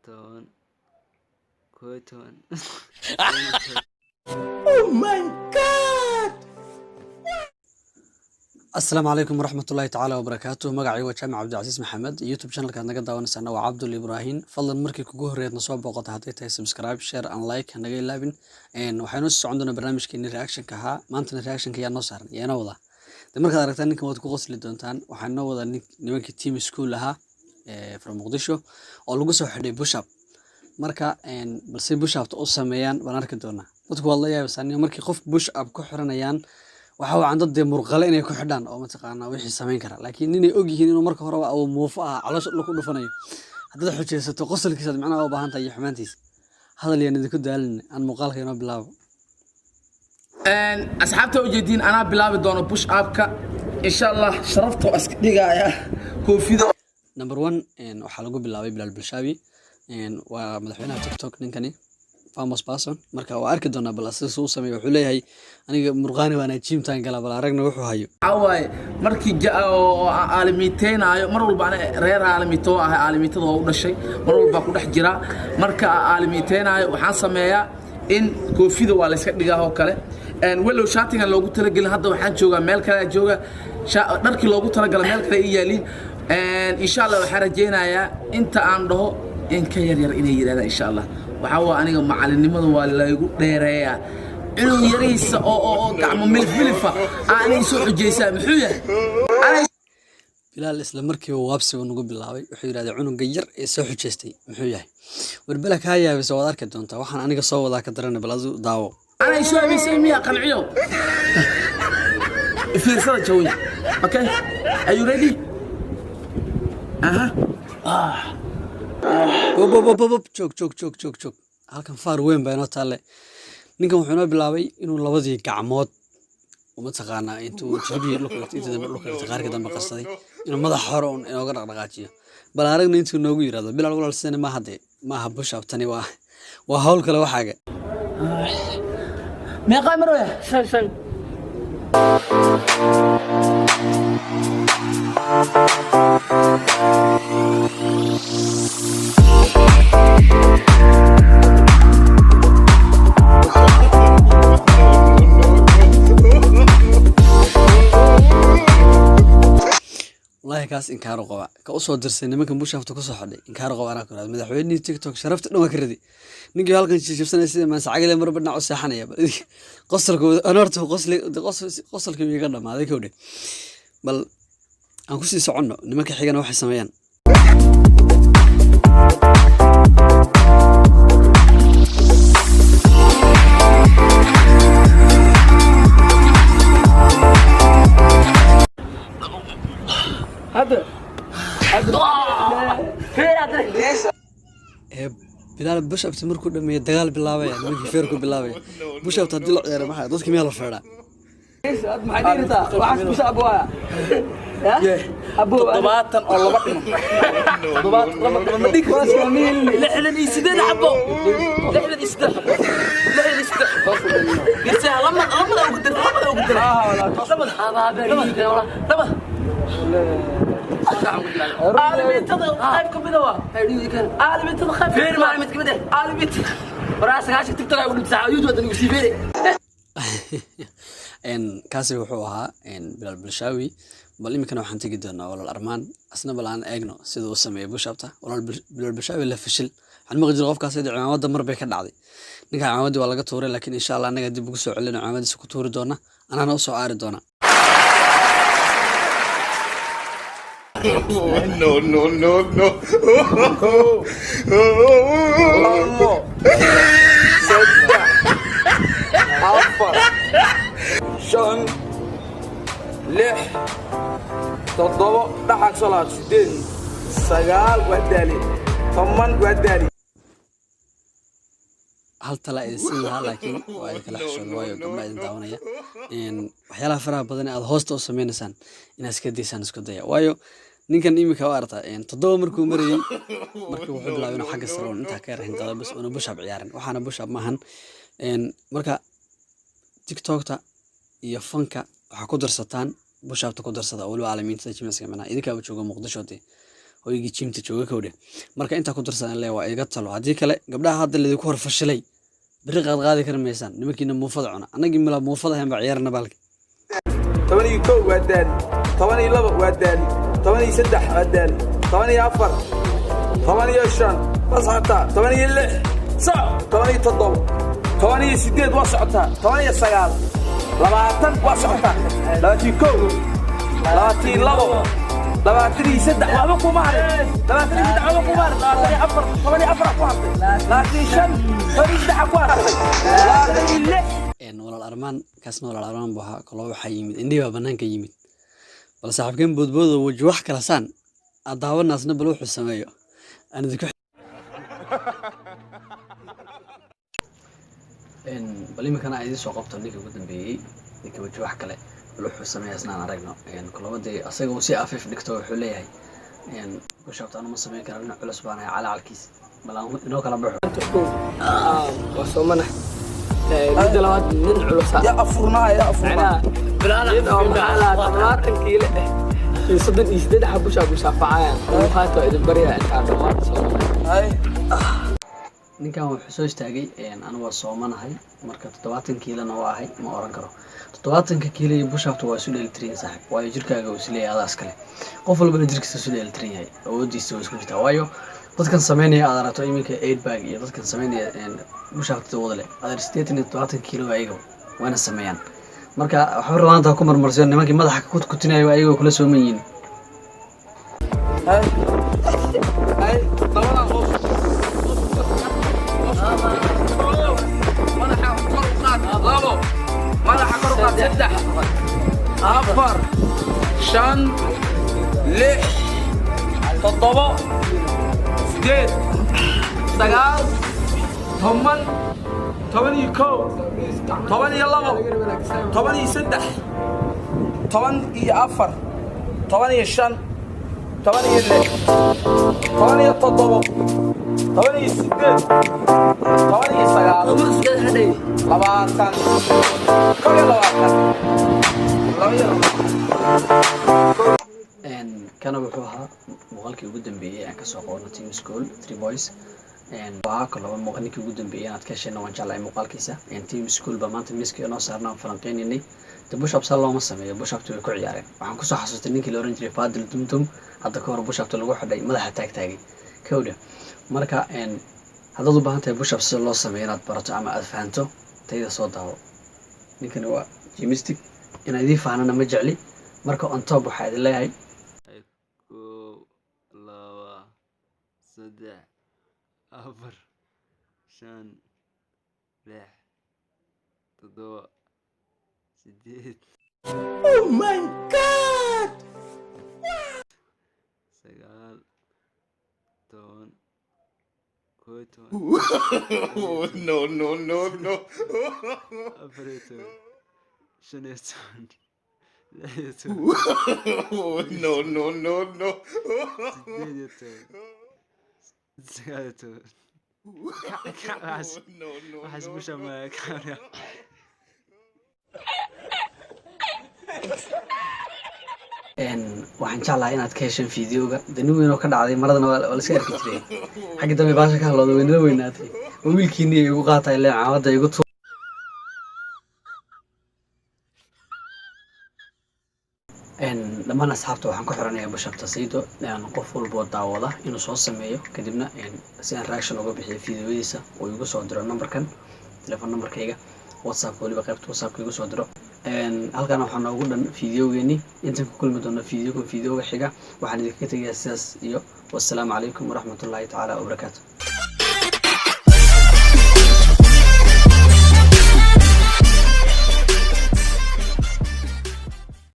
toban, koob iyo toban. السلام عليكم ورحمة الله تعالى وبركاته. مقعي وجامع عبد العزيز محمد يوتيوب شانل كان نقد داونسنا وعبد الإبراهيم فضل مركي كجوه ريت نصاب بوقت هاتي سبسكرايب شير ان لايك هنجي لابن ان وحنوس عندنا برنامج كيني رياكشن كها ما انت رياكشن كيا نصار يا نوضة دمر كذا ركتان نك موت كوغس لدونتان وحنوضة نك تيم سكول لها في مقدشو oo lagu soo xidhay bushab marka balse bushab oo sameeyaan baan arki doonaa dadku wallahi yaabsan markii qof bushab ku xiranayaan waxa uu candad murqale inay ku xidhaan oo mataqaana wixii sameyn kara laakiin inay og yihiin inuu marka hore uu muufo ah caloosha lagu dhufanayo hadda xujeysato qosolkiisa macnaha u baahan tahay xumaantiisa hadal yaan idinku daalin aan muuqaalka inoo bilaabo asxaabta u jeedin ana bilaabi doono push upka insha Allah sharafto iska dhigaya koofido number 1 waxa lagu bilaabay Bilal Bilshawi waa madaxweynaha TikTok ninkani famous person marka waa arki doonaa bal asas uu sameeyo wuxuu leeyahay aniga murqaani waana gym taan gala bal aragna wuxuu hayo away markii oo aalimiiteenayo mar walba ana reer aalimiito ah aalimiitada oo u dhashay mar walba ku dhex jira marka aalimiiteenayo waxaan sameeyaa in koofida waa la iska dhigaa oo kale walow shaatigan loogu talagalay hadda waxaan joogaa meel kale jooga dharkii loogu talagalay meel kale iyaalin insha Allah waxaan rajeynayaa inta aan dhaho in ka yar inay yiraahdaan insha Allah waxa aniga macalinimada waa la igu dheereeyaa inuu yariisa oo gacmo milfilifa aanay soo xujeysaa muxuu yahay Bilal isla markii uu waabsi uu nagu bilaabay wuxuu yiraahday cunuga yar ee soo xujeystay muxuu yahay warbala ka yaabay soo wada arki doontaa waxaan aniga soo wada ka daran baladu daawo anay soo habeysay miya qanciyo fiirsada jawi okay are you ready bop joog halkan faar weyn baa inoo taale ninkan wuxuu noo bilaabay inuu labadii gacmood uma taqaanaa intuu jabiyo dhulka qaarka dambe qarsaday inuu madax hore inooga dhaqdhaqaajiyo bal aragna intuu noogu yiraahdo Bilal walaal sina ma hadee maaha bushab tani waa hawl kale waxaaga meeqa maroya shan والله كاس إنكار قوا كأصل درسنا ما كان بوشافت كوسه حدي إنكار قوا أنا كنا مدحوني تيك توك شرفت إنه ما كردي نيجي هالكن شوف سنة سنة ما سعجل مرة بدنا عصا حنيا قصرك أنا أرتو قصلك يقرنا ما ذي كودي بل أنا كوسي سعنه نما كحاجة واحد سميان هذا Bilal bushab timir ku dhameeyay dagaal bilaabay markii feerku bilaabay bushab hadii la ciyaaro maxay dadka meel la feeraa maxay dirtaa waxa ku saabwaa ya abo dabatan oo laba dhimo dabatan lama dhig waas kamil lixdan iyo sideen abo lixdan iyo sideen gisa lama ugu dir lama عالميتنا خايف كبدوا عالميتنا خايف فين ما عالميت كبده عالميت براسك عاشق تيك توك يقول بتاع يوتيوب ده يسيبني kaasi wuxuu ahaa Bilal Bilshawi bal imikana waxaan tagi doonaa walaal Armaan asna bal aan eegno sida uu sameeyay bushabta walaal Bilal Bilshawi la fashil waxaan maqjir qofkaas ee ciidamada mar bay ka dhacday ninka ciidamada waa laga tuuray laakiin insha Allah anaga dib ugu soo celino ciidamadiisa ku tuuri doona anana u soo aari doona No. Sedda. Afar. Shan. Lix. Toddoba. Dhaxal salaad. Sideed. Sagaal. Wadali. Toban. Wadali. hal tala ay sidaa laakiin waa kala xishoodo waayo gabdhaha idin daawanaya waxyaalaha faraha badan ee aad hoosta u sameynaysan inaad iska deysaan isku daya waayo ninkan imika waa arta toddoba markuu marayay markii wuxuu bilaabay inuu xagga sare inta ka yarhin dada bas inuu bushab ciyaarin waxaana bushab maahan marka TikTokta iyo fanka waxa ku darsataan bushabta ku darsada waliba caalamiinta jimicsiga macna idinka jooga Muqdisho hoygii jimta jooga kowdhe marka intaa ku darsan le waa iga talo haddii kale gabdhaha hadda laydinku hor fashilay beri qaadi kara maysaan nimankiina muufada cuna annagii mila muufada ahayn baa ciyaarna baalka 11 waa daali 12 waa daali 13 waa daali 14 15 bas hataa 16 صح 17 18 waa socotaa 19 20 waa socotaa 21 22 23 waxba kuma harin 23 waxba kuma harin 24 ku hartay 25 23 ku hartay 26 walaal armaan kaasna walaal armaan baa kaloo waxa yimid indhihi baa banaanka yimid bal saaxiibkeen boodboodo waji wax kala saan adaawanaasna bal wuxuu sameeyo aan idinku bal imikana ay soo qabto ninka ugu dambeeyay ninka waji wax kale bal wuxuu sameeyaa isnaan aragno kulabadii asaga uu si afif dhigto wuxuu leeyahay ku shabtaan ma sameyn karaan culus baanay calaalkiis bal inoo kala baxo waa soo manax بدلات من علوسها يا أفرنا بلا كيلة يصدق يصدق حبوش أبو شافعان وهاتو إذا بريء كان ما هاي ninkan wuxuu soo istaagay anigu waa soomanahay marka 70 kiilona waa ahay ma oran karo 70 kiilo iyo bushaftu waa soo dheelitirin saaxib waayo jirkaaga uu isleeyahay adaas kale qof walba jirkiisa soo dheelitirin yahay awoodiisa waa isku jirtaa waayo dadkan sameynaya aad aragto iminka 8 bag iyo dadkan sameynaya bushaftu wada leh aad 70 kiilo ayaga waana sameeyaan marka waxa rabaanta ku marmarsiyo nimankii madaxa ku kutinayo ayaga kula soo meeyeen هاي طبعا ملح كرقات سدح أفر شن لح تطبع سديد سقال ثمن ثمانية كو ثمانية لبو ثمانية سدح ثمانية أفر ثمانية شن ثمانية لح ثمانية تطبع ثمانية سديد ثمانية سقال لباتان كل لباتان كان وحوها مغالكي ugu dambeeyay aan ka soo qoorno team school 3 boys waa kala muuqaalkii ugu dambeeyay aad ka sheena waan jeclahay muuqaalkiisa team school ba maanta miskii noo saarnaa falanqeyninay bush up salama sameeyo bush up ku ciyaareen waxaan ku soo xasuustay ninkii la oran jiray Fadil Tumtum hadda ka hor bush up lagu xidhay madaxa taagtaagay kowda marka haddaad u baahan tahay bush up si loo sameeyo inaad barato ama aad fahanto tayada soo daawo ninkani waa gymnastic inaad idin fahanana ma jecli marka on top waxa idin leeyahay 1 2 3 4 5 6 7 8 Oh my God! سقال تون كوتون No. أفريتون شنيتون لحيتون No. سديدتون سقالتون وحس بوشا ما كان waxaan jeclahay inaad ka heshaan fiidiyoga dani weyn oo ka dhacday maradana waa la iska arki jiray xagga dambe baasha ka hadlooda weynada weynaatay oo wiilkiina igu qaatay lee caawada igu dhammaan asxaabta waxaan ku xiranayaa bushafta saydo qof walba oo daawada inuu soo sameeyo kadibna si aan reaction uga bixiyo fiidiyowadiisa oo igu soo diro numberkan telefoon numberkayga whatsapp waliba qaybta whatsappka igu soo diro halkan waxaan ugu dhan fiidiyowgeeni intaan ku kulmi doono fiidiyowga xiga waxaan idinka tegayaa sidaas iyo wassalaamu calaykum waraxmatullaahi tacaala wabarakaatu